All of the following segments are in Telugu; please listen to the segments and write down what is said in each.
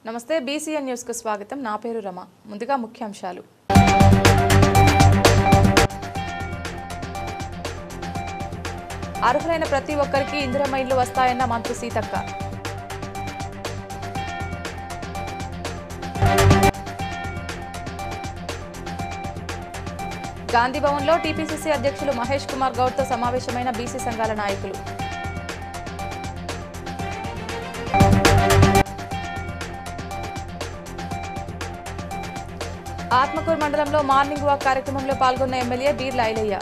నమస్తే బీసీఎన్ న్యూస్ కు స్వాగతం. నా పేరు రమ. ముందుగా ముఖ్యాంశాలు. అర్హులైన ప్రతి ఒక్కరికి ఇందిరమ్మ ఇళ్లు వస్తాయన్న మంత్రి సీతక్క. గాంధీభవన్లో టీపీసీసీ అధ్యక్షులు మహేష్ కుమార్ గౌడ్తో సమావేశమైన బీసీ సంఘాల నాయకులు. ఆత్మకూరు మండలంలో మార్నింగ్ వాక్ కార్యక్రమంలో పాల్గొన్న ఎమ్మెల్యే బీర్ల ఐలయ్య.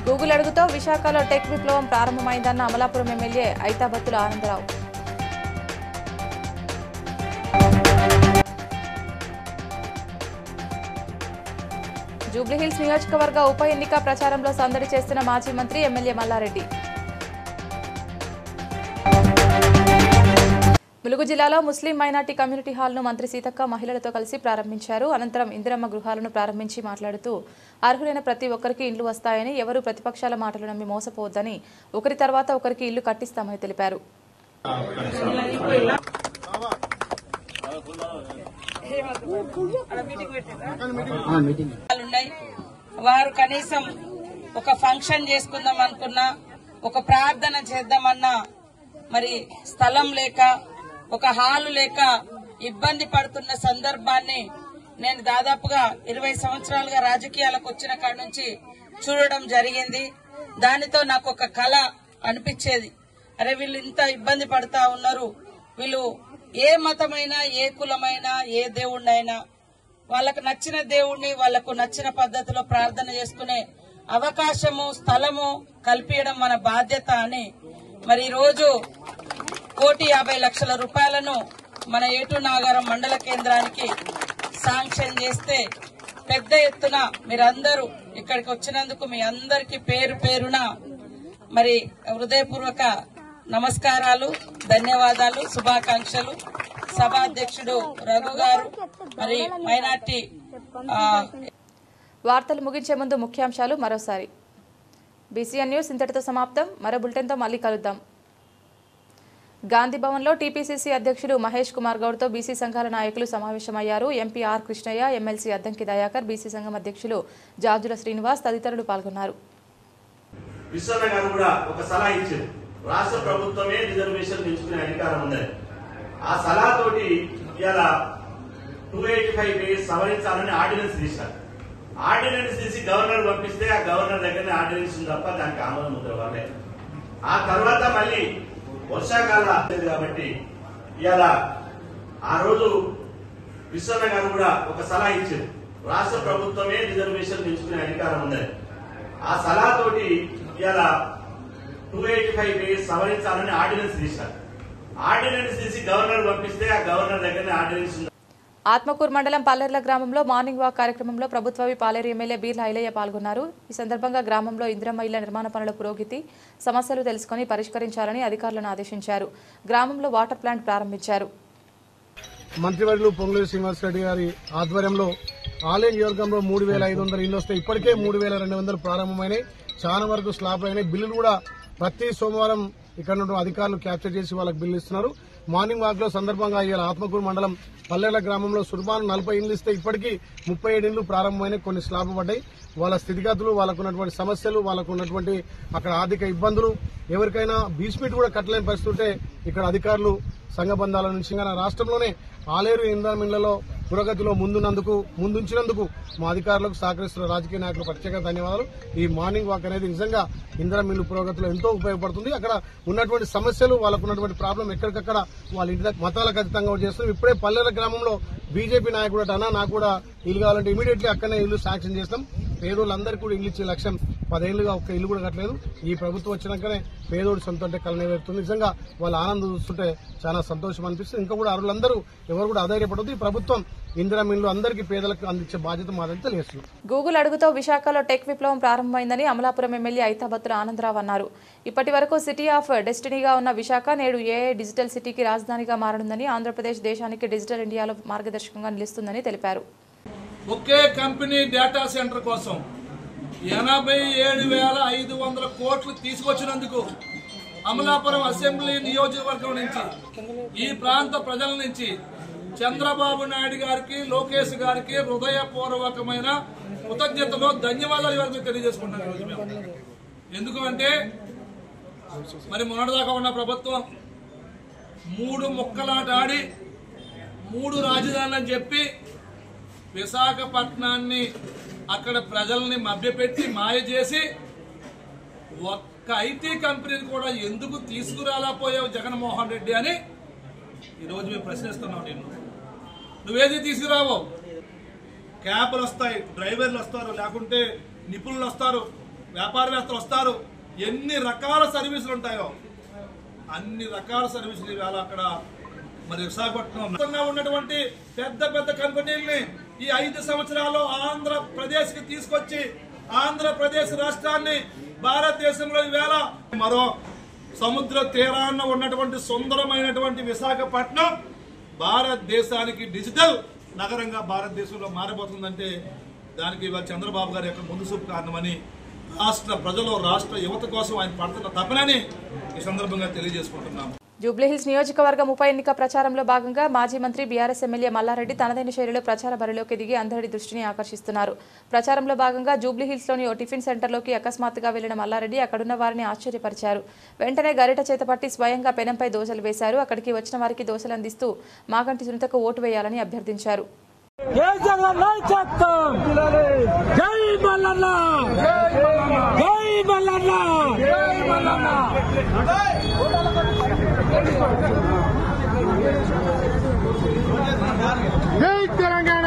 గూగుల్ అడుగుతో విశాఖలో టెక్ విప్లవం ప్రారంభమైందన్న అమలాపురం ఎమ్మెల్యే ఐతాబత్తుల ఆనందరావు. జూబ్లీహిల్స్ నియోజకవర్గ ఉప ఎన్నిక ప్రచారంలో సందడి చేస్తున్న మాజీ మంత్రి ఎమ్మెల్యే మల్లారెడ్డి. ములుగు జిల్లాలో ముస్లిం మైనార్టీ కమ్యూనిటీ హాల్ను మంత్రి సీతక్క మహిళలతో కలిసి ప్రారంభించారు. అనంతరం ఇందిరమ్మ గృహాలను ప్రారంభించి మాట్లాడుతూ అర్హులైన ప్రతి ఒక్కరికి ఇళ్లు వస్తాయని, ఎవరు ప్రతిపక్షాల మాటలు నమ్మి మోసపోవద్దని, ఒకరి తర్వాత ఒకరికి ఇల్లు కట్టిస్తామని తెలిపారు. వారు కనీసం ఒక ఫంక్షన్ చేసుకుందాం అనుకున్నా, ఒక ప్రార్థన చేద్దామన్నా మరి స్థలం లేక, ఒక హాలు లేక ఇబ్బంది పడుతున్న సందర్భాన్ని నేను దాదాపుగా 20 సంవత్సరాలుగా రాజకీయాలకు వచ్చిన కాడ నుంచి చూడడం జరిగింది. దానితో నాకు ఒక కళ అనిపించేది. అరే వీళ్ళు ఇంత ఇబ్బంది పడుతా ఉన్నారు, వీళ్ళు ఏ మతమైనా, ఏ కులమైనా, ఏ దేవుణ్ణైనా వాళ్ళకు నచ్చిన దేవుణ్ణి వాళ్ళకు నచ్చిన పద్ధతిలో ప్రార్థన చేసుకునే అవకాశము, స్థలము కల్పించడం మన బాధ్యత అని మరి ఈరోజు 1,50,00,000 రూపాయలను మన ఏటూరు నాగారం మండల కేంద్రానికి శాంక్షన్ చేస్తే పెద్ద ఎత్తున మీరందరూ ఇక్కడికి వచ్చినందుకు మీ అందరికీ పేరు పేరున మరి హృదయపూర్వక నమస్కారాలు, ధన్యవాదాలు, శుభాకాంక్షలు. సభాధ్యక్షుడు రఘు గారు మరి మైనార్టీ. వార్తలు ముగించే ముందు ముఖ్యాంశాలు మరోసారి. బీసీఎన్ న్యూస్ ఇంతటితో సమాప్తం. మరో బులెటిన్తో మళ్ళీ కలుద్దాం. గాంధీభవన్లో టీపీసీసీ అధ్యక్షుడు మహేష్ కుమార్ గౌడ్తో బీసీ సంఘాల నాయకులు సమావేశమయ్యారు. MP R Krishnaiah, MLC Addanki Dayakar, BC సంఘం అధ్యక్షులు జాజుల శ్రీనివాస్ తదితరులు పాల్గొన్నారు. విశ్వన్న గారు కూడా ఒక సలహా ఇచ్చారు. రాష్ట్ర ప్రభుత్వమే రిజర్వేషన్ పెంచుకునే అధికారం ఉందని. ఆ సలహాతోటి ఇలా 285 సవరించాలని ఆర్డినెన్స్ తీశారు. ఆర్డినెన్స్ తీసి గవర్నర్ పంపిస్తే ఆ గవర్నర్ దగ్గరనే ఆర్డినెన్స్ తప్ప దానికి ఆమోద ముద్ర వాళ్ళే. ఆ తర్వాత మళ్ళీ వర్షాకాలం కాబట్టి ఇలా ఆ రోజు విశ్వన్న గారు కూడా ఒక సలహా ఇచ్చారు. రాష్ట్ర ప్రభుత్వమే రిజర్వేషన్ పెంచుకునే అధికారం ఉందని. ఆ సలహాతోటి ఇలా 285 సవరించాలని ఆర్డినెన్స్ తీశారు. ఆర్డినెన్స్ తీసి గవర్నర్ పంపిస్తే ఆ గవర్నర్ దగ్గరనే ఆర్డినెన్స్. ఆత్మకూరు మండలం పల్లెర్ల గ్రామంలో మార్నింగ్ వాక్ కార్యక్రమంలో ప్రభుత్వవి పాలేరు ఎమ్మెల్యే బీర్ల ఐలయ్య పాల్గొన్నారు. ఈ సందర్భంగా గ్రామంలో ఇందిరమ్మ ఇళ్ల నిర్మాణ పనుల పురోగతి, సమస్యలు తెలుసుకుని పరిష్కరించాలని అధికారులను ఆదేశించారు. గ్రామంలో వాటర్ ప్లాంట్ ప్రారంభించారు. మంత్రివర్యులు పొంగులేటి శ్రీనివాసరెడ్డి గారి ఆధ్వర్యంలో ఆలయ నియోజకంలో 3,500 ఇళ్లు వస్తే ఇప్పటికే 3,200 ప్రారంభమైనాయి. చాలా వరకు స్లాబ్ అయినాయి. బిల్లులు కూడా ప్రతి సోమవారం ఇక్కడ నుండి అధికారులు క్యాప్చర్ చేసి వాళ్ళకి బిల్లు ఇస్తున్నారు. మార్నింగ్ వాక్ లో సందర్భంగా ఇవాళ ఆత్మకూరు మండలం పల్లెల గ్రామంలో సుర్బాను 40 ఇండ్లు ఇస్తే ఇప్పటికీ 37 ఇండ్లు ప్రారంభమైన, కొన్ని స్లాబ్ పడ్డాయి. వాళ్ళ స్థితిగతులు, వాళ్ళకున్నటువంటి సమస్యలు, వాళ్ళకున్నటువంటి అక్కడ ఆర్థిక ఇబ్బందులు, ఎవరికైనా బీస్మిట్ కూడా కట్టలేని పరిస్థితి ఉంటే ఇక్కడ అధికారులు సంఘ బంధాల నుంచి రాష్ట్రంలోనే ఆలేరు ఇంధనం ఇళ్లలో పురోగతిలో ముందుంచినందుకు మా అధికారులకు సహకరిస్తున్న రాజకీయ నాయకులు ప్రత్యేక ధన్యవాదాలు. ఈ మార్నింగ్ వాక్ అనేది నిజంగా ఇంధనం మిల్లు పురోగతిలో ఎంతో ఉపయోగపడుతుంది. అక్కడ ఉన్నటువంటి సమస్యలు, వాళ్ళకు ఉన్నటువంటి ప్రాబ్లం ఎక్కడికక్కడ వాళ్ళ ఇంటి దగ్గర మతాలకు అతీతంగా చేస్తున్నాం. ఇప్పుడే పల్లెల గ్రామంలో బీజేపీ నాయకుడు అన్నా నాకు కూడా ఇల్లు కావాలంటే ఇమీడియట్లీ అక్కడనే ఇల్లు శాంక్షన్ చేస్తాం. పేదోళ్ళందరికీ కూడా ఇల్లు ఇచ్చే లక్ష్యం. 10 ఏళ్లుగా ఒక్క ఇల్లు కూడా కట్టలేదు. ఈ ప్రభుత్వం వచ్చినాకనే పేదోడు సొంత అంటే కళ నెరవేరుతుంది. నిజంగా వాళ్ళ ఆనందం చూస్తుంటే చాలా సంతోషం అనిపిస్తుంది. ఇంకా కూడా అరువులందరూ ఎవరు కూడా అధైర్యపడదు. ఈ ప్రభుత్వం ఇందిరా మిల్లు అందరికీ పేదలకు అందించే బాధ్యత మాదని తెలియజేస్తుంది. గూగుల్ అడుగుతో విశాఖలో టెక్ విప్లవం ప్రారంభమైందని అమలాపురం ఎమ్మెల్యే ఐతాబత్తుల ఆనందరావు అన్నారు. ఇప్పటి వరకు సిటీ ఆఫ్ డెస్టినీగా ఉన్న విశాఖ నేడు ఏఐ డిజిటల్ సిటీకి రాజధానిగా మారనుందని, ఆంధ్రప్రదేశ్ దేశానికి డిజిటల్ ఇండియాలో మార్గదర్శకంగా నిలుస్తుందని తెలిపారు. ఒకే కంపెనీ డేటా సెంటర్ కోసం 87,500 కోట్లు తీసుకొచ్చినందుకు అమలాపురం అసెంబ్లీ నియోజకవర్గం నుంచి ఈ ప్రాంత ప్రజల నుంచి చంద్రబాబు నాయుడు గారికి, లోకేష్ గారికి హృదయపూర్వకమైన కృతజ్ఞతలు, ధన్యవాదాలు ఇవాళ తెలియజేసుకుంటున్నాను. ఈరోజు మేము ఎందుకంటే మరి మొన్నటిదాకా ఉన్న ప్రభుత్వం 3 ముక్కలాట ఆడి 3 రాజధానులని చెప్పి విశాఖపట్నాన్ని అక్కడ ప్రజల్ని మభ్యపెట్టి మాయ చేసి ఒక్క ఐటీ కంపెనీని కూడా ఎందుకు తీసుకురాలేకపోయావు జగన్మోహన్ రెడ్డి అని ఈరోజు మేము ప్రశ్నిస్తున్నాం. నువ్వేది తీసుకురావో, క్యాబ్లు వస్తాయి, డ్రైవర్లు వస్తారు, లేకుంటే నిపుణులు వస్తారు, వ్యాపారవేత్తలు వస్తారు, ఎన్ని రకాల సర్వీసులు ఉంటాయో అన్ని రకాల సర్వీసులు ఇవాళ అక్కడ మరి విశాఖపట్నం ఉన్నటువంటి పెద్ద పెద్ద కంపెనీల్ని ఈ 5 సంవత్సరాల్లో ఆంధ్రప్రదేశ్ కి తీసుకొచ్చి ఆంధ్రప్రదేశ్ రాష్ట్రాన్ని భారతదేశంలో ఈవేళ మరో సముద్ర తీరాన ఉన్నటువంటి సుందరమైనటువంటి విశాఖపట్నం భారతదేశానికి డిజిటల్ నగరంగా భారతదేశంలో మారబోతుందంటే దానికి ఇవాళ చంద్రబాబు గారి యొక్క ముందు చూపు కారణమని రాష్ట్ర ప్రజలు, రాష్ట్ర యువత కోసం ఆయన పడుతున్న తపనని ఈ సందర్భంగా తెలియజేసుకుంటున్నాము. జూబ్లీహిల్స్ నియోజకవర్గం ఉప ఎన్నిక ప్రచారంలో భాగంగా మాజీ మంత్రి బీఆర్ఎస్ ఎమ్మెల్యే మల్లారెడ్డి తనదైన శైలిలో ప్రచార బరిలోకి దిగి అందరి దృష్టిని ఆకర్షిస్తున్నారు. ప్రచారంలో భాగంగా జూబ్లీహిల్స్లోని ఓ టిఫిన్ సెంటర్లోకి అకస్మాత్తుగా వెళ్లిన మల్లారెడ్డి అక్కడున్న వారిని ఆశ్చర్యపరిచారు. వెంటనే గరిట చేతపట్టి స్వయంగా పెనంపై దోశలు వేశారు. అక్కడికి వచ్చిన వారికి దోశలు అందిస్తూ మాగంటి సునీతకు ఓటు వేయాలని అభ్యర్థించారు. జై తెలంగాణ.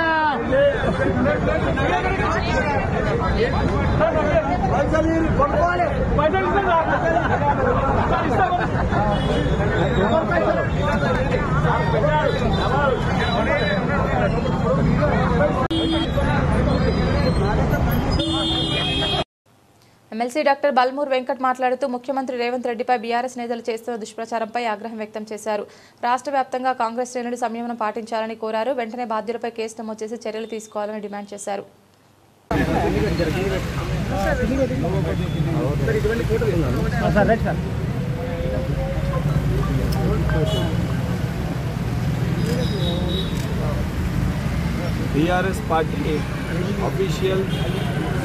ఎమ్మెల్సీ డాక్టర్ బల్మూర్ వెంకట్ మాట్లాడుతూ ముఖ్యమంత్రి రేవంత్ రెడ్డిపై బీఆర్ఎస్ నేతలు చేస్తున్న దుష్ప్రచారంపై ఆగ్రహం వ్యక్తం చేశారు. రాష్ట్ర వ్యాప్తంగా కాంగ్రెస్ శ్రేణులు సంయమనం పాటించాలని కోరారు. వెంటనే బాధ్యులపై కేసు నమోదు చేసి చర్యలు తీసుకోవాలని డిమాండ్ చేశారు. BRS party official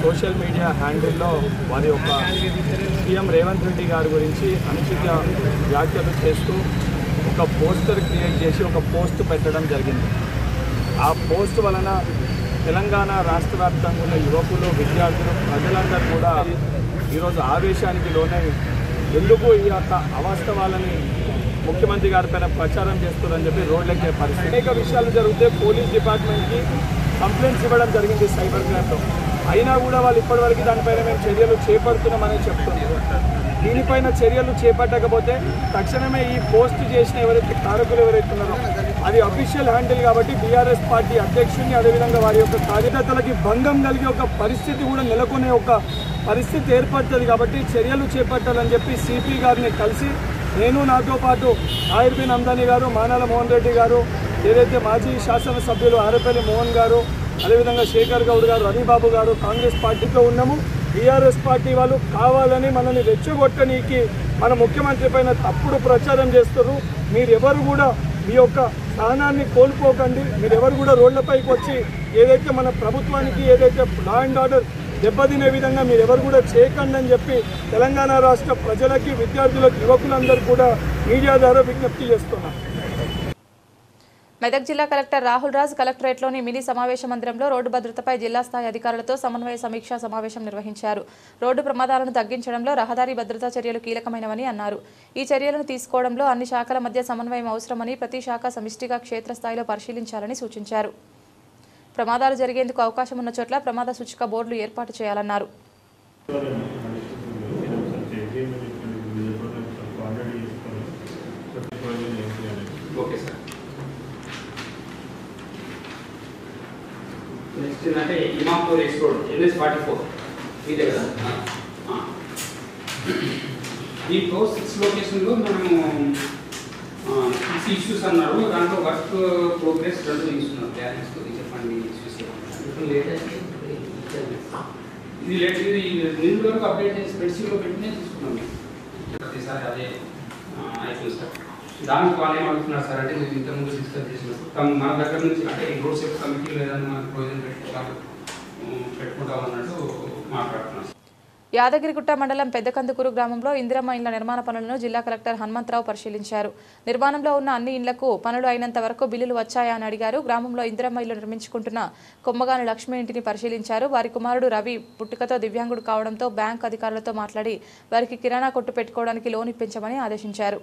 social media హ్యాండిల్లో వారి యొక్క సీఎం రేవంత్ రెడ్డి గారి గురించి అనుచిత వ్యాఖ్యలు చేస్తూ ఒక పోస్టర్ క్రియేట్ చేసి ఒక పోస్ట్ పెట్టడం జరిగింది. ఆ పోస్ట్ వలన తెలంగాణ రాష్ట్ర వ్యాప్తంగా ఉన్న యువకులు, విద్యార్థులు, ప్రజలందరూ కూడా ఈరోజు ఆవేశానికి లోనై ఎందుకు ఈ యొక్క అవాస్తవాలని ముఖ్యమంత్రి గారిపైన ప్రచారం చేస్తుందని చెప్పి రోడ్లెక్కే పరిస్థితి. అనేక విషయాలు జరిగితే పోలీస్ డిపార్ట్మెంట్కి కంప్లైంట్స్ ఇవ్వడం జరిగింది సైబర్ క్రైమ్లో. అయినా కూడా వాళ్ళు ఇప్పటివరకు దానిపైన మేము చర్యలు చేపడుతున్నామని చెప్తున్నారు. దీనిపైన చర్యలు చేపట్టకపోతే తక్షణమే ఈ పోస్ట్ చేసిన ఎవరైతే కారకులు ఎవరైతే ఉన్నారో అది అఫీషియల్ హ్యాండిల్ కాబట్టి బీఆర్ఎస్ పార్టీ అధ్యక్షుడిని, అదేవిధంగా వారి యొక్క కార్యకర్తలకి భంగం కలిగే ఒక పరిస్థితి కూడా నెలకొనే ఒక పరిస్థితి ఏర్పడుతుంది. కాబట్టి చర్యలు చేపట్టాలని చెప్పి సిపి గారిని కలిసి నేను, నాతో పాటు ఆయుర్బీన్ అందాని గారు, మానాల మోహన్ రెడ్డి గారు, ఏదైతే మాజీ శాసనసభ్యులు ఆరేపల్లి మోహన్ గారు, అదేవిధంగా శేఖర్ గౌడ్ గారు, రవిబాబు గారు కాంగ్రెస్ పార్టీతో ఉన్నాము. బీఆర్ఎస్ పార్టీ వాళ్ళు కావాలని మనల్ని రెచ్చగొట్టనీకి మన ముఖ్యమంత్రి పైన తప్పుడు ప్రచారం చేస్తారు. మీరెవరు కూడా మీ యొక్క స్థానాన్ని కోల్పోకండి. మీరెవరు కూడా రోడ్లపైకి వచ్చి ఏదైతే మన ప్రభుత్వానికి ఏదైతే లా అండ్ ఆర్డర్ దెబ్బతినే విధంగా మీరెవరు కూడా చేయకండి అని చెప్పి తెలంగాణ రాష్ట్ర ప్రజలకి, విద్యార్థులకు, యువకులందరూ కూడా మీడియా ద్వారా విజ్ఞప్తి చేస్తున్నారు. మెదక్ జిల్లా కలెక్టర్ రాహుల్ రాజ్ కలెక్టరేట్లోని మినీ సమావేశ మందిరంలో రోడ్డు భద్రతపై జిల్లా స్థాయి అధికారులతో సమన్వయ సమీక్షా సమావేశం నిర్వహించారు. రోడ్డు ప్రమాదాలను తగ్గించడంలో రహదారి భద్రతా చర్యలు కీలకమైనవని అన్నారు. ఈ చర్యలను తీసుకోవడంలో అన్ని శాఖల మధ్య సమన్వయం అవసరమని, ప్రతి శాఖ సమిష్టిగా క్షేత్రస్థాయిలో పరిశీలించాలని సూచించారు. ప్రమాదాలు జరిగేందుకు అవకాశం ఉన్న చోట్ల ప్రమాద సూచిక బోర్డులు ఏర్పాటు చేయాలన్నారు. నెక్స్ట్ ఏంటంటే ఇమాంపూర్ ఎక్స్ రోడ్ NS44 ఇదే కదా. దీంట్లో 6 లొకేషన్లో మనము 6 ఇష్యూస్ అన్నారు. దాంట్లో వర్క్ ప్రోగ్రెస్ 2 తీసుకున్నారు. ప్లానింగ్స్ చెప్పండి ఇష్యూస్ ఇది నిన్న వరకు అప్డేట్ చేసి స్ప్రెడ్షీట్లో పెట్టినే తీసుకున్నాం ప్రతిసారి అదే అయిపోయింది సార్. దానికి వాళ్ళు ఏమవుతున్నారు సార్ అంటే మీరు ఇంతకుముందు డిస్కస్ చేసినప్పుడు మన దగ్గర నుంచి అంటే ఈ రోడ్ సేఫ్టీ కమిటీలో ఏదైనా మనకు ప్రొవిజన్ పెట్టుకుంటామన్నట్టు మాట్లాడుతున్నాం. యాదగిరిగుట్ట మండలం పెద్దకందుకూరు గ్రామంలో ఇందిరమ్మ ఇండ్ల నిర్మాణ పనులను జిల్లా కలెక్టర్ హనుమంతరావు పరిశీలించారు. నిర్మాణంలో ఉన్న అన్ని ఇండ్లకు పనులు అయినంత వరకు బిల్లులు వచ్చాయా అని అడిగారు. గ్రామంలో ఇందిరమ్మ ఇల్లు నిర్మించుకుంటున్న కొమ్మగాని లక్ష్మి ఇంటిని పరిశీలించారు. వారి కుమారుడు రవి పుట్టుకతో దివ్యాంగుడు కావడంతో బ్యాంక్ అధికారులతో మాట్లాడి వారికి కిరాణా కొట్టు పెట్టుకోవడానికి లోన్ ఇప్పించమని ఆదేశించారు.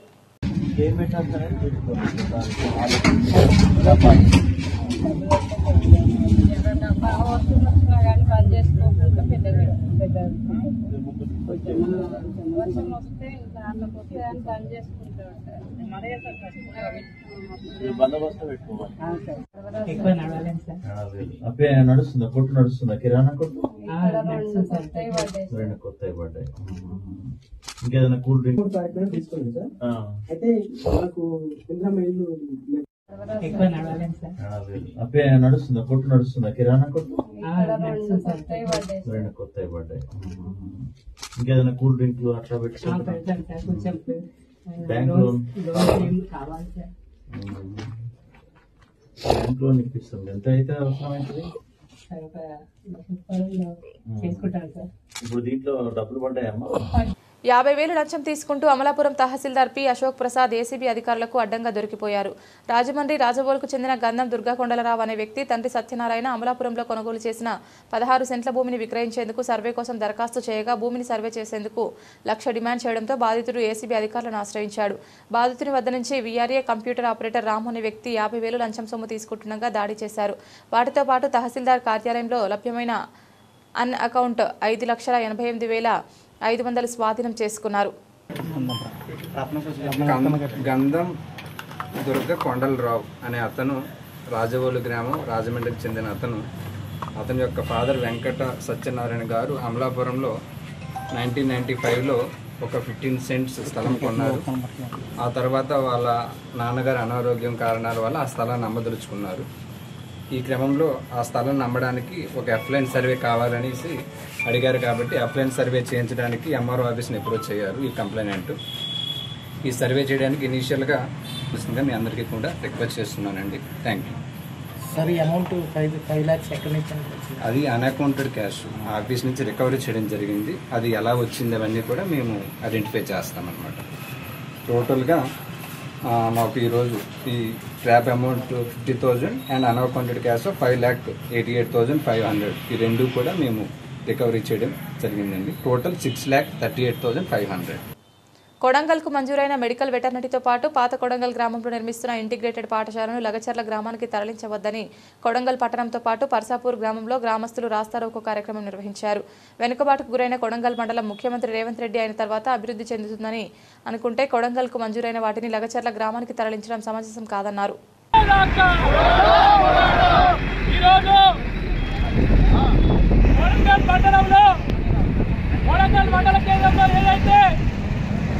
నడుస్తుందా కొట్టు నడుస్తుందా కిరాణా కొట్టు రెండు కొత్తవి పడ్డాయి. ఇంకేదైనా కూల్ డ్రింక్ తీసుకోండి సార్. అయితే మనకు నడుస్తుందా కొట్టు నడుస్తుందా కిరాణా కొట్టు రెండు కొత్తవి పడ్డాయి. ఇంకేదైనా కూల్ డ్రింక్ అట్లా పెట్టుకుంటా బ్యాంక్ లోన్ ఇప్పిస్తాం. ఎంత అయితే అవసరమైంది ఇప్పుడు దీంట్లో డబ్బులు పడ్డాయమ్మా. 50,000 లంచం తీసుకుంటూ అమలాపురం తహసీల్దార్ పి అశోక్ ప్రసాద్ ఏసీబీ అధికారులకు అడ్డంగా దొరికిపోయారు. రాజమండ్రి రాజవోలుకు చెందిన గంధం దుర్గాకొండలరావు అనే వ్యక్తి తండ్రి సత్యనారాయణ అమలాపురంలో కొనుగోలు చేసిన 16 సెంట్ల భూమిని విక్రయించేందుకు సర్వే కోసం దరఖాస్తు చేయగా భూమిని సర్వే చేసేందుకు 1,00,000 డిమాండ్ చేయడంతో బాధితుడు ఏసీబీ అధికారులను ఆశ్రయించాడు. బాధితుని వద్ద నుంచి వీఆర్ఏ కంప్యూటర్ ఆపరేటర్ రాము అనే వ్యక్తి 50,000 లంచం సొమ్ము తీసుకుంటుండగా దాడి చేశారు. వాటితో పాటు తహసీల్దార్ కార్యాలయంలో లభ్యమైన అన్ అకౌంట్ 5,88,500 స్వాధీనం చేసుకున్నారు. గంధం దుర్గ కొండలరావు అనే అతను రాజవోలు గ్రామం రాజమండ్రికి చెందిన అతని యొక్క ఫాదర్ వెంకట సత్యనారాయణ గారు అమలాపురంలో 1995లో ఒక 15 సెంట్స్ స్థలం కొన్నారు. ఆ తర్వాత వాళ్ళ నాన్నగారు అనారోగ్యం కారణాల వల్ల ఆ స్థలాన్ని అమ్మదలుచుకున్నారు. ఈ క్రమంలో ఆ స్థలాన్ని అమ్మడానికి ఒక అప్లైన్ సర్వే కావాలనేసి అడిగారు. కాబట్టి అప్లైన్ సర్వే చేయించడానికి ఎంఆర్ఓ ఆఫీస్ని అప్రోచ్ అయ్యారు ఈ కంప్లైనెంట్. ఈ సర్వే చేయడానికి ఇనీషియల్గా మీ అందరికీ కూడా రిక్వెస్ట్ చేస్తున్నానండి. Thank you sir. ఈ అమౌంట్ 5 lakhs ఎక్కడి నుంచి? అది అన్అకౌంటెడ్ క్యాష్ ఆఫీస్ నుంచి రికవరీ చేయడం జరిగింది. అది ఎలా వచ్చింది అవన్నీ కూడా మేము ఐడెంటిఫై చేస్తామన్నమాట. టోటల్గా మాకు ఈరోజు ఈ trap amount 50,000 and unaccounted cash 5,88,500 ఈ రెండు కూడా మేము రికవరీ చేయడం జరిగిందండి. టోటల్ 6,38,500. కొడంగల్కు మంజూరైన మెడికల్ వెటర్నరీతో పాటు పాత కొడంగల్ గ్రామంలో నిర్మిస్తున్న ఇంటిగ్రేటెడ్ పాఠశాలను లగచర్ల గ్రామానికి తరలించవద్దని కొడంగల్ పట్టణంతో పాటు పర్సాపూర్ గ్రామంలో గ్రామస్తులు రాస్తారోకో కార్యక్రమం నిర్వహించారు. వెనుకబాటుకు గురైన కొడంగల్ మండలం ముఖ్యమంత్రి రేవంత్ రెడ్డి అయిన తర్వాత అభివృద్ధి చెందుతుందని అనుకుంటే కొడంగల్కు మంజూరైన వాటిని లగచర్ల గ్రామానికి తరలించడం సమంజసం కాదన్నారు.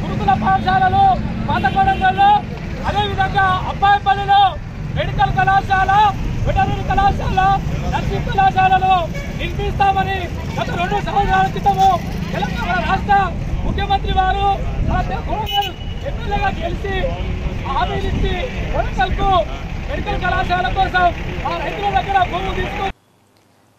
గురుకుల పాఠశాలలు పాత కొడంగల్లో, అదేవిధంగా అబ్బాయిపల్లిలో మెడికల్ కళాశాల, వెటర్నరీ కళాశాల, నర్సింగ్ కళాశాలను నిర్మిస్తామని గత 2 సంవత్సరాల క్రితము తెలంగాణ రాష్ట్ర ముఖ్యమంత్రి వారు కొడంగల్ ఎమ్మెల్యేగా గెలిచి హామీనిచ్చి కొడంగల్కు మెడికల్ కళాశాల కోసం ఆ రైతుల దగ్గర భూములు తీసుకొని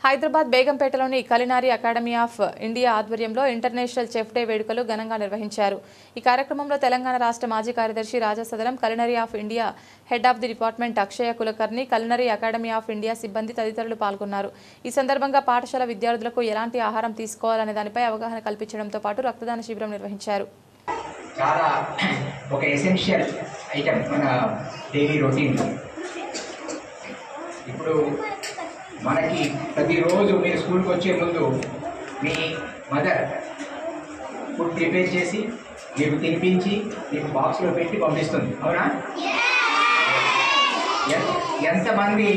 హైదరాబాద్ బేగంపేటలోని కలినరీ అకాడమీ ఆఫ్ ఇండియా ఆధ్వర్యంలో ఇంటర్నేషనల్ చెఫ్ డే వేడుకలు ఘనంగా నిర్వహించారు. ఈ కార్యక్రమంలో తెలంగాణ రాష్ట్ర మాజీ కార్యదర్శి Raja Sadaram, culinary of India head of the department Akshaya Kulkarni, culinary academy of India సిబ్బంది తదితరులు పాల్గొన్నారు. ఈ సందర్భంగా పాఠశాల విద్యార్థులకు ఎలాంటి ఆహారం తీసుకోవాలనే దానిపై అవగాహన కల్పించడంతో పాటు రక్తదాన శిబిరం నిర్వహించారు. చాలా ఒక ఎసెన్షియల్ ఐటమ్ మన డైలీ రొటీన్లో. ఇప్పుడు మనకి ప్రతిరోజు మీరు స్కూల్కి వచ్చే ముందు మీ మదర్ ఫుడ్ ప్రిపేర్ చేసి మీకు తినిపించి మీకు బాక్స్లో పెట్టి పంపిస్తుంది, అవునా? ఎంతమంది?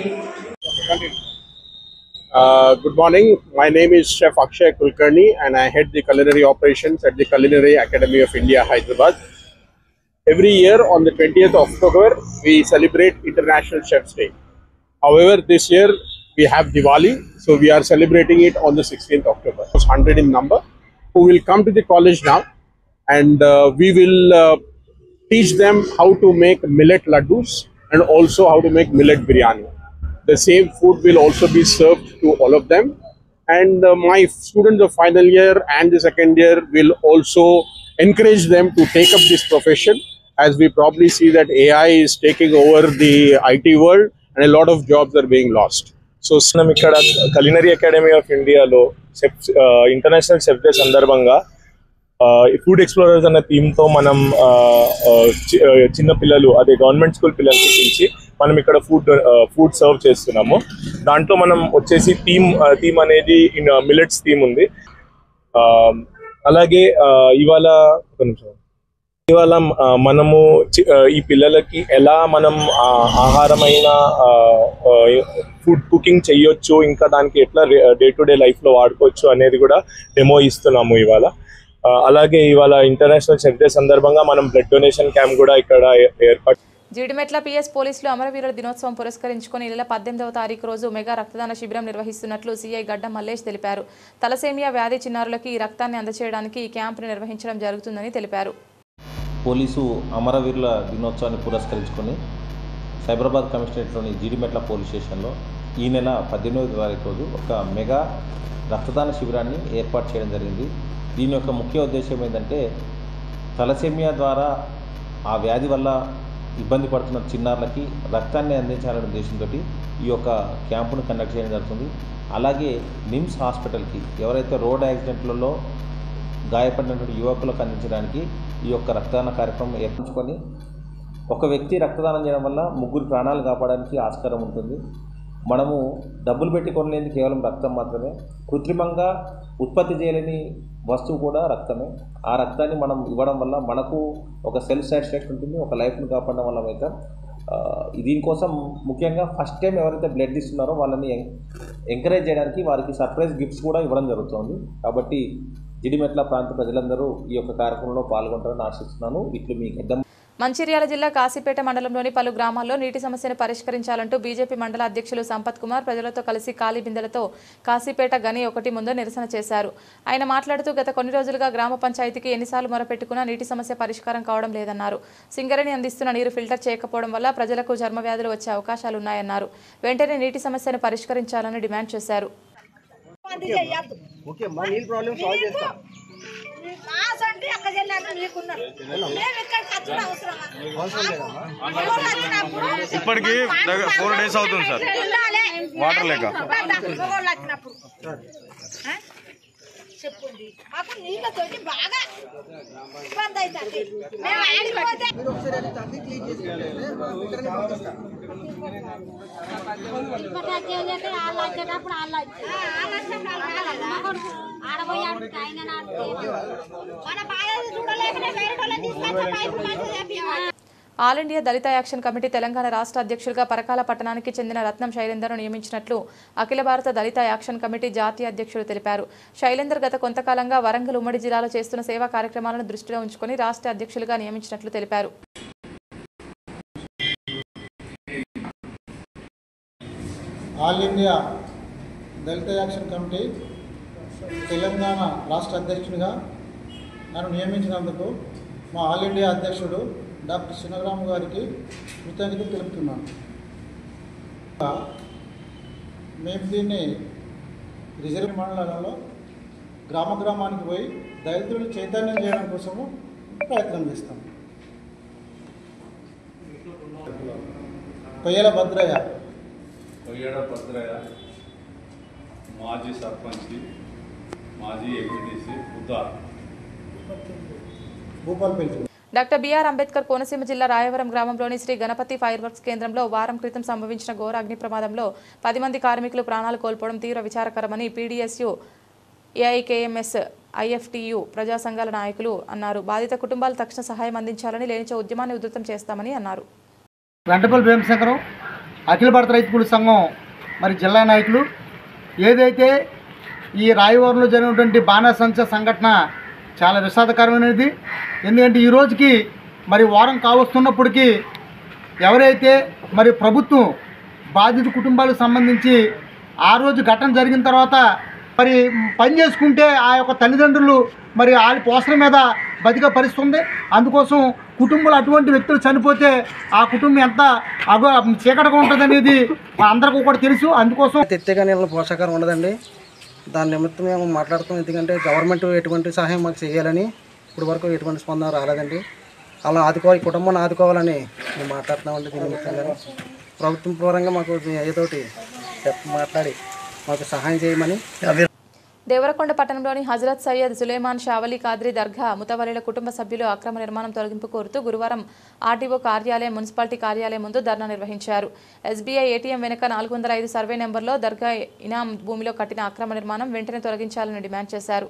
Good morning. My name is Chef Akshay Kulkarni and I head the culinary operations at the Culinary Academy of India, Hyderabad. Every year on the 20th of October, we celebrate International Chef's Day. However, this year we have Diwali. So we are celebrating it on the 16th October. It's 100 in number who will come to the college now, and we will teach them how to make millet laddus and also how to make millet biryani. The same food will also be served to all of them. And my students of final year and the second year will also encourage them to take up this profession, as we probably see that AI is taking over the IT world and a lot of jobs are being lost. So మనం ఇక్కడ culinary academy of India లో ఇంటర్నేషనల్ చెఫ్ డే సందర్భంగా ఫుడ్ ఎక్స్ప్లోరర్స్ అనే థీమ్ తో మనం చిన్న పిల్లలు అదే గవర్నమెంట్ స్కూల్ పిల్లలకి పిలిచి మనం ఇక్కడ ఫుడ్ సర్వ్ చేస్తున్నాము. దాంట్లో మనం వచ్చేసి థీమ్ అనేది మిల్లెట్స్ థీమ్ ఉంది. అలాగే ఇవాళ మనము ఈ పిల్లలకి ఎలా మనం ఆహారమైన ఫుడ్ కుకింగ్ చేయొచ్చు, ఇంకా దానికి ఎట్లా డే టు డే లైఫ్ లో వాడుకోవచ్చు అనేది కూడా డెమో ఇస్తున్నాము ఇవాళ. అలాగే ఇవాళ ఇంటర్నేషనల్ చెఫ్ డే సందర్భంగా మనం బ్లడ్ డొనేషన్ క్యాంప్ కూడా ఇక్కడ ఏర్పాటు. జీడిమెట్ల పిఎస్ పోలీసులు అమరవీరుల దినోత్సవం పురస్కరించుకుని నెల 18వ తారీఖు రోజు మెగా రక్తదాన శిబిరం నిర్వహిస్తున్నట్లు సీఐ గడ్డ మల్లేష్ తెలిపారు. తలసేమియా వ్యాధి చిన్నారులకి ఈ రక్తాన్ని అందజేయడానికి ఈ క్యాంపును నిర్వహించడం జరుగుతుందని తెలిపారు. పోలీసు అమరవీరుల దినోత్సవాన్ని పురస్కరించుకొని సైబరాబాద్ కమిషనరేట్లోని జీడిమెట్ల పోలీస్ స్టేషన్లో ఈ నెల 18వ తారీఖు రోజు ఒక మెగా రక్తదాన శిబిరాన్ని ఏర్పాటు చేయడం జరిగింది. దీని యొక్క ముఖ్య ఉద్దేశం ఏంటంటే తలసేమియా ద్వారా ఆ వ్యాధి వల్ల ఇబ్బంది పడుతున్న చిన్నారులకి రక్తాన్ని అందించాలనే ఉద్దేశంతో ఈ యొక్క క్యాంపును కండక్ట్ చేయడం జరుగుతుంది. అలాగే నిమ్స్ హాస్పిటల్కి ఎవరైతే రోడ్ యాక్సిడెంట్లలో గాయపడినటువంటి యువకులకు అందించడానికి ఈ యొక్క రక్తదాన కార్యక్రమం ఏర్పరచుకొని ఒక వ్యక్తి రక్తదానం చేయడం వల్ల 3 ప్రాణాలు కాపాడడానికి ఆస్కారం ఉంటుంది. మనము డబ్బులు పెట్టి కొనలేని కేవలం రక్తం మాత్రమే. కృత్రిమంగా ఉత్పత్తి చేయలేని వస్తువు కూడా రక్తమే. ఆ రక్తాన్ని మనం ఇవ్వడం వల్ల మనకు ఒక సెల్ఫ్ సాటిస్ఫాక్షన్ ఉంటుంది, ఒక లైఫ్ను కాపాడడం వల్ల అయితే. దీనికోసం ముఖ్యంగా ఫస్ట్ టైం ఎవరైతే బ్లడ్ ఇస్తున్నారో వాళ్ళని ఎంకరేజ్ చేయడానికి వారికి సర్ప్రైజ్ గిఫ్ట్స్ కూడా ఇవ్వడం జరుగుతుంది. కాబట్టి జీడిమెట్ల ప్రాంత ప్రజలందరూ ఈ యొక్క కార్యక్రమంలో పాల్గొంటారని ఆశిస్తున్నాను. ఇట్లు మీ గడ్డం. మంచిర్యాల జిల్లా కాశీపేట మండలంలోని పలు గ్రామాల్లో నీటి సమస్యను పరిష్కరించాలంటూ బీజేపీ మండల అధ్యక్షులు సంపత్ కుమార్ ప్రజలతో కలిసి ఖాళీ బిందెలతో కాశీపేట గని 1 ముందు నిరసన చేశారు. ఆయన మాట్లాడుతూ గత కొన్ని రోజులుగా గ్రామ పంచాయతీకి ఎన్నిసార్లు మొరపెట్టుకున్నా నీటి సమస్య పరిష్కారం కావడం లేదన్నారు. సింగరేణి అందిస్తున్న నీరు ఫిల్టర్ చేయకపోవడం వల్ల ప్రజలకు చర్మ వ్యాధులు వచ్చే అవకాశాలున్నాయన్నారు. వెంటనే నీటి సమస్యను పరిష్కరించాలని డిమాండ్ చేశారు. ఇప్పటికి 4 days అవుతుంది సార్ వాటర్ లేక. చెప్పుంది మాకు నీళ్ళతోటి బాగా ఇబ్బంది అవుతుంది. మేము ఆడిపోతే ఆల్ ఇండియా దళిత యాక్షన్ కమిటీ తెలంగాణ రాష్ట్ర అధ్యక్షులుగా పరకాల పట్టణానికి చెందిన రత్నం శైలేందర్ను నియమించినట్లు అఖిల భారత దళిత యాక్షన్ కమిటీ జాతీయ అధ్యక్షుడు తెలిపారు. శైలేందర్ గత కొంతకాలంగా వరంగల్ ఉమ్మడి జిల్లాలో చేస్తున్న సేవా కార్యక్రమాలను దృష్టిలో ఉంచుకొని రాష్ట్ర అధ్యక్షులుగా నియమించినట్లు తెలిపారు. ఆల్ ఇండియా దళిత యాక్షన్ కమిటీ తెలంగాణ రాష్ట్ర అధ్యక్షుడిగా నన్ను నియమించినందుకు మా ఆల్ ఇండియా అధ్యక్షుడు డాక్టర్ చిన్నరాము గారికి కృతజ్ఞతలు తెలుపుతున్నాను. మేము దీన్ని రిజర్వ్ మండలాలలో గ్రామానికి పోయి దళితులను చైతన్యం చేయడం కోసము ప్రయత్నం చేస్తాం. కొయ్యల భద్రయ్య మాజీ సర్పంచ్, మాజీ MPTC Bhupalpalli. Doctor BR Ambedkar Konaseema జిల్లా రాయవరం గ్రామంలోని శ్రీ గణపతి ఫైర్ వర్క్స్ కేంద్రంలో వారం క్రితం సంభవించిన ఘోర అగ్ని ప్రమాదంలో 10 మంది కార్మికులు ప్రాణాలు కోల్పోవడం తీవ్ర విచారకరమని పీడీఎస్యు, ఏఐకేఎంఎస్, ఐఎఫ్టీయు ప్రజా సంఘాల నాయకులు అన్నారు. బాధిత కుటుంబాలు తక్షణ సహాయం అందించాలని, లేనిచో ఉద్యమాన్ని ఉధృతం చేస్తామని అన్నారు. వెంటపల్లి భీమశంకరం అఖిల భారత రైతు కూలీ సంఘం మరి జిల్లా నాయకులు ఏదైతే ఈ రాయవరంలో జరిగినటువంటి బాణాసంచ సంఘటన చాలా విషాదకరమైనది. ఎందుకంటే ఈ రోజుకి మరి వారం కావస్తున్నప్పటికీ ఎవరైతే మరి ప్రభుత్వం బాధిత కుటుంబాలకు సంబంధించి ఆ రోజు ఘటన జరిగిన తర్వాత మరి పని చేసుకుంటే ఆ యొక్క తల్లిదండ్రులు మరి వాళ్ళ పోషణ మీద బతికే పరిస్థితి ఉంది. అందుకోసం కుటుంబంలో అటువంటి వ్యక్తులు చనిపోతే ఆ కుటుంబం ఎంత చీకటిగా ఉంటుంది అనేది అందరికీ కూడా తెలుసు. అందుకోసం తెత్తగా నీళ్ళ పోషకారం ఉండదండి. దాని నిమిత్తం మేము మాట్లాడుతాం. ఎందుకంటే గవర్నమెంట్ ఎటువంటి సహాయం మాకు చేయాలని ఇప్పుడు వరకు ఎటువంటి స్పందన రాలేదండి. అలా ఆదుకోవాలి, కుటుంబాన్ని ఆదుకోవాలని మేము మాట్లాడుతున్నామండి. దీని నిమిత్తంగా ప్రభుత్వం పరంగా మాకు ఏదోటి మాట్లాడి మాకు సహాయం చేయమని. దేవరకొండ పట్టణంలోని హజరత్ సయ్యద్ సులేమాన్ షావలి కాద్రి దర్గా ముతవల్లిల కుటుంబ సభ్యులు అక్రమ నిర్మాణం తొలగింపు కోరుతూ గురువారం ఆర్టీఓ కార్యాలయం, మున్సిపాలిటీ కార్యాలయం ముందు ధర్నా నిర్వహించారు. ఎస్బీఐ ఏటీఎం వెనుక 405 సర్వే నెంబర్లో దర్గా ఇనాం భూమిలో కట్టిన అక్రమ నిర్మాణం వెంటనే తొలగించాలని డిమాండ్ చేశారు.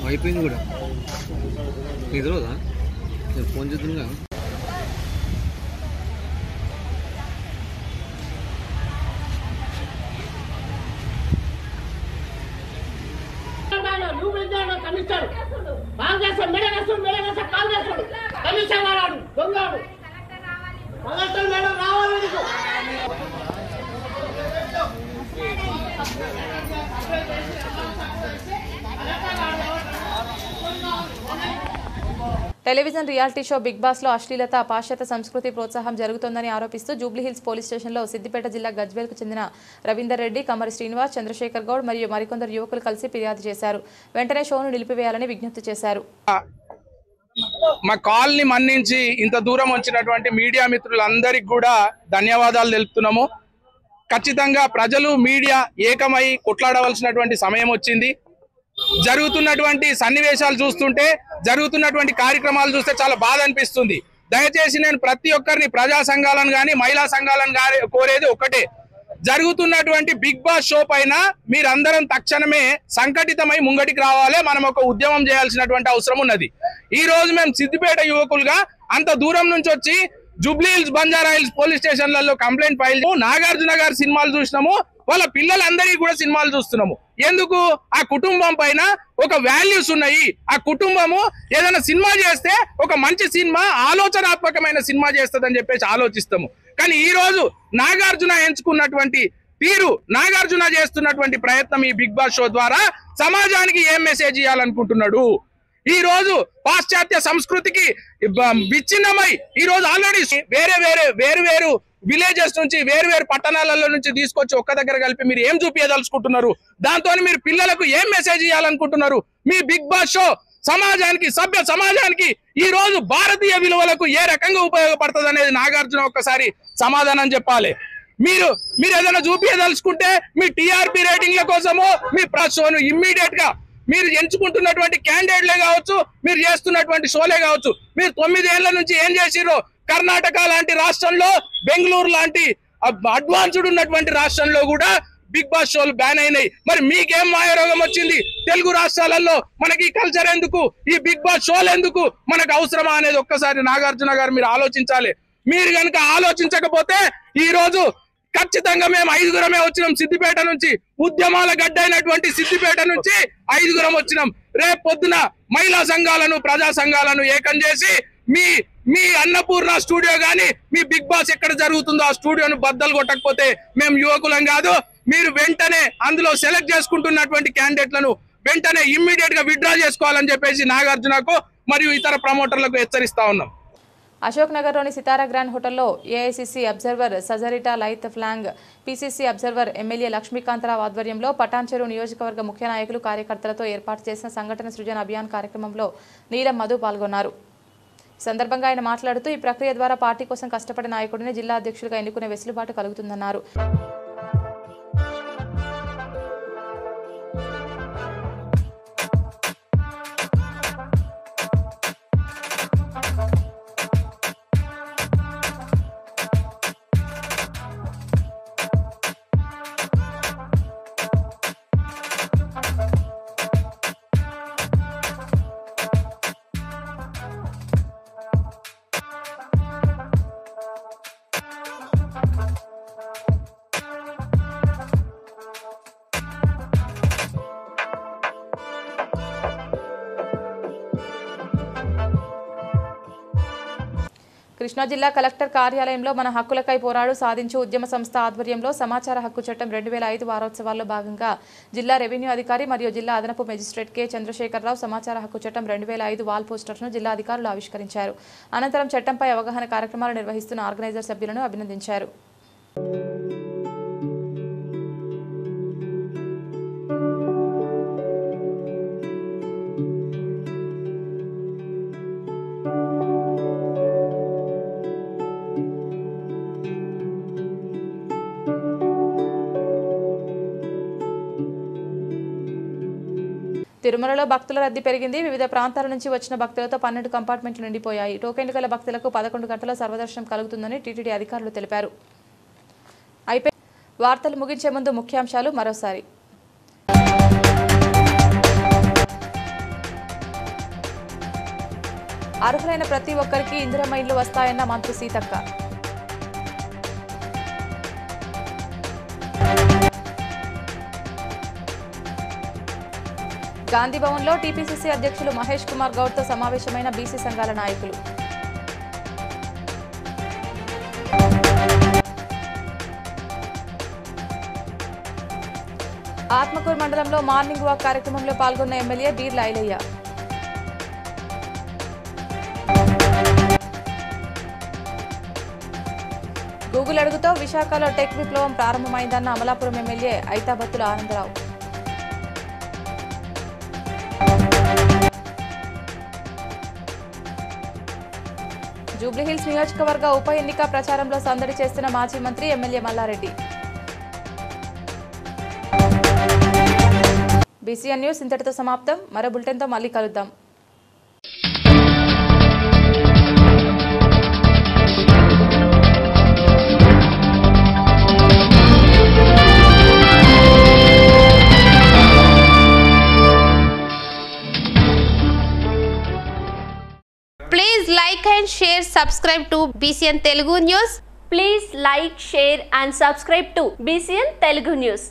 అయిపోయింది కూడా నిద్రదా ఫోన్ చేద్దుగా. కమిషనర్ కాంగ్రెస్ మెడగేస్తాడు కాంగ్రెస్ కమిషన్ వాడాడు దొంగడు కలెక్టర్ మేడం రావాలి. టెలివిజన్ రియాలిటీ షో బిగ్ బాస్లో అశ్లీలత, పాశ్చాత్య సంస్కృతి ప్రోత్సాహం జరుగుతోందని ఆరోపిస్తూ జూబ్లీహిల్స్ పోలీస్ స్టేషన్లో సిద్దిపేట జిల్లా గజ్వేల్కు చెందిన రవీందర్ రెడ్డి, కమరి శ్రీనివాస్, చంద్రశేఖర్ గౌడ్ మరియు మరికొందరు యువకులు కలిసి ఫిర్యాదు చేశారు. వెంటనే షోను నిలిపివేయాలని విజ్ఞప్తి చేశారు. మా కాల్ని మన్నించి ఇంత దూరం వచ్చినటువంటి మీడియా మిత్రులందరికీ కూడా ధన్యవాదాలు తెలుపుతున్నాము. ఖచ్చితంగా ప్రజలు, మీడియా ఏకమై కొట్లాడవలసినటువంటి సమయం వచ్చింది. జరుగుతున్నటువంటి సన్నివేశాలు చూస్తుంటే, జరుగుతున్నటువంటి కార్యక్రమాలు చూస్తే చాలా బాధ అనిపిస్తుంది. దయచేసి నేను ప్రతి ఒక్కరిని, ప్రజా సంఘాలను కానీ, మహిళా సంఘాలను కానీ కోరేది ఒకటే, జరుగుతున్నటువంటి బిగ్ బాస్ షో పైన మీరందరం తక్షణమే సంఘటితమై ముంగటికి రావాలి. మనం ఒక ఉద్యమం చేయాల్సినటువంటి అవసరం ఉన్నది. ఈ రోజు మేము సిద్దిపేట యువకులుగా అంత దూరం నుంచి వచ్చి జూబ్లీహిల్స్, బంజారా హిల్స్ పోలీస్ స్టేషన్లలో కంప్లైంట్ ఫైల్, నాగార్జున గారి సినిమాలు చూసినాము, వాళ్ళ పిల్లలందరికీ కూడా సినిమాలు చూస్తున్నాము. ఎందుకు? ఆ కుటుంబం పైన ఒక వాల్యూస్ ఉన్నాయి. ఆ కుటుంబము ఏదైనా సినిమా చేస్తే ఒక మంచి సినిమా, ఆలోచనాత్మకమైన సినిమా చేస్తుందని చెప్పేసి ఆలోచిస్తాము. కానీ ఈ రోజు నాగార్జున ఎంచుకున్నటువంటి తీరు, నాగార్జున చేస్తున్నటువంటి ప్రయత్నం ఈ బిగ్ బాస్ షో ద్వారా సమాజానికి ఏం మెసేజ్ ఇవ్వాలనుకుంటున్నాడు? ఈ రోజు పాశ్చాత్య సంస్కృతికి విచ్ఛిన్నమై ఈ రోజు ఆల్రెడీ వేరు విలేజెస్ నుంచి, వేరు పట్టణాలలో నుంచి తీసుకొచ్చి ఒక్క దగ్గర కలిపి మీరు ఏం చూపించదలుచుకుంటున్నారు? దాంతో మీరు పిల్లలకు ఏం మెసేజ్ ఇవ్వాలనుకుంటున్నారు? మీ బిగ్ బాస్ షో సమాజానికి, సభ్య సమాజానికి, ఈ రోజు భారతీయ విలువలకు ఏ రకంగా ఉపయోగపడుతుంది అనేది నాగార్జున ఒక్కసారి సమాధానం చెప్పాలి. మీరు ఏదైనా చూపించదలుచుకుంటే మీ టీఆర్పీ రేటింగ్ల కోసము మీ షోను ఇమ్మీడియట్ గా మీరు ఎంచుకుంటున్నటువంటి క్యాండిడేట్లే కావచ్చు, మీరు చేస్తున్నటువంటి షోలే కావచ్చు, మీరు 9 ఏళ్ల నుంచి ఏం చేసిర్రో, కర్ణాటక లాంటి రాష్ట్రంలో, బెంగళూరు లాంటి అడ్వాన్స్డ్ ఉన్నటువంటి రాష్ట్రంలో కూడా బిగ్ బాస్ షోలు బ్యాన్ అయినాయి. మరి మీకేం మాయరోగం వచ్చింది? తెలుగు రాష్ట్రాలలో మనకి కల్చర్ ఎందుకు? ఈ బిగ్ బాస్ షోలు ఎందుకు మనకు అవసరమా అనేది ఒక్కసారి నాగార్జున గారు మీరు ఆలోచించాలి. మీరు కనుక ఆలోచించకపోతే ఈ రోజు ఖచ్చితంగా మేము 5గురమే వచ్చినాం సిద్దిపేట నుంచి, ఉద్యమాల గడ్డ అయినటువంటి సిద్దిపేట నుంచి 5గురం వచ్చినాం. రేపు పొద్దున మహిళా సంఘాలను, ప్రజా సంఘాలను ఏకం చేసి మీ అన్నపూర్ణ స్టూడియో గాని, మీ బిగ్ బాస్ ఎక్కడ జరుగుతుందో ఆ స్టూడియోను బద్దలు కొట్టకపోతే మేము యువకులం కాదు. మీరు వెంటనే అందులో సెలెక్ట్ చేసుకుంటున్నటువంటి క్యాండిడేట్లను వెంటనే ఇమ్మీడియట్ గా విత్డ్రా చేసుకోవాలని చెప్పేసి నాగార్జునకు మరియు ఇతర ప్రమోటర్లకు హెచ్చరిస్తా ఉన్నాం. అశోక్ నగర్లోని సితారా గ్రాండ్ హోటల్లో AICC observer Sajarita Laith Phlang, PCC observer MLA Lakshmikantharao ఆధ్వర్యంలో పటాన్చెరు నియోజకవర్గ ముఖ్య నాయకులు, కార్యకర్తలతో ఏర్పాటు చేసిన సంఘటన సృజన అభియాన్ కార్యక్రమంలో నీలం మధు పాల్గొన్నారు. ఈ సందర్భంగా ఆయన మాట్లాడుతూ ఈ ప్రక్రియ ద్వారా పార్టీ కోసం కష్టపడే నాయకుడిని జిల్లా అధ్యక్షుడిగా ఎన్నుకునే వెసులుబాటు కలుగుతుందన్నారు. కృష్ణా జిల్లా కలెక్టర్ కార్యాలయంలో మన హక్కులకై పోరాడు సాధించు ఉద్యమ సంస్థ ఆధ్వర్యంలో సమాచార హక్కు చట్టం 2005 వారోత్సవాల్లో భాగంగా జిల్లా రెవెన్యూ అధికారి మరియు జిల్లా అదనపు మెజిస్ట్రేట్ కె చంద్రశేఖరరావు సమాచార హక్కు చట్టం 2005 వాల్ పోస్టర్ను జిల్లా అధికారులు ఆవిష్కరించారు. అనంతరం చట్టంపై అవగాహన కార్యక్రమాలు నిర్వహిస్తున్న ఆర్గనైజర్ సభ్యులను అభినందించారు. తిరుమలలో భక్తుల రద్దీ పెరిగింది. వివిధ ప్రాంతాల నుంచి వచ్చిన భక్తులతో 12 కంపార్ట్మెంట్లు నిండిపోయాయి. టోకెన్లు గల భక్తులకు 11 గంటల సర్వదర్శనం కలుగుతుందని టీటీడీ అధికారులు తెలిపారు. వార్తలు ముగించే ముందు ముఖ్యాంశాలు మరోసారి. అర్హులైన ప్రతి ఒక్కరికి ఇందిరమ్మ ఇళ్లు వస్తాయన్న మంత్రి సీతక్క. గాంధీ భవన్లో టీపీసీసీ అధ్యక్షులు మహేష్ కుమార్ గౌడ్తో సమావేశమైన బీసీ సంఘాల నాయకులు. ఆత్మకూరు మండలంలో మార్నింగ్ వాక్ కార్యక్రమంలో పాల్గొన్న ఎమ్మెల్యే బీర్ల ఐలయ్య. గూగుల్ అడుగుతో విశాఖలో టెక్ విప్లవం ప్రారంభమైందన్న అమలాపురం ఎమ్మెల్యే ఐతాబత్తుల ఆనందరావు. జూబ్లీహిల్స్ నియోజకవర్గ ఉప ఎన్నిక ప్రచారంలో సందడి చేస్తున్న మాజీ మంత్రి ఎమ్మెల్యే మల్లారెడ్డి. బీసీఎన్ న్యూస్ ఇంతటితో సమాప్తం. మరో బులెటిన్తో మళ్ళీ కలుద్దాం. Please like and share, subscribe to BCN Telugu News. Please like, share and subscribe to BCN Telugu News.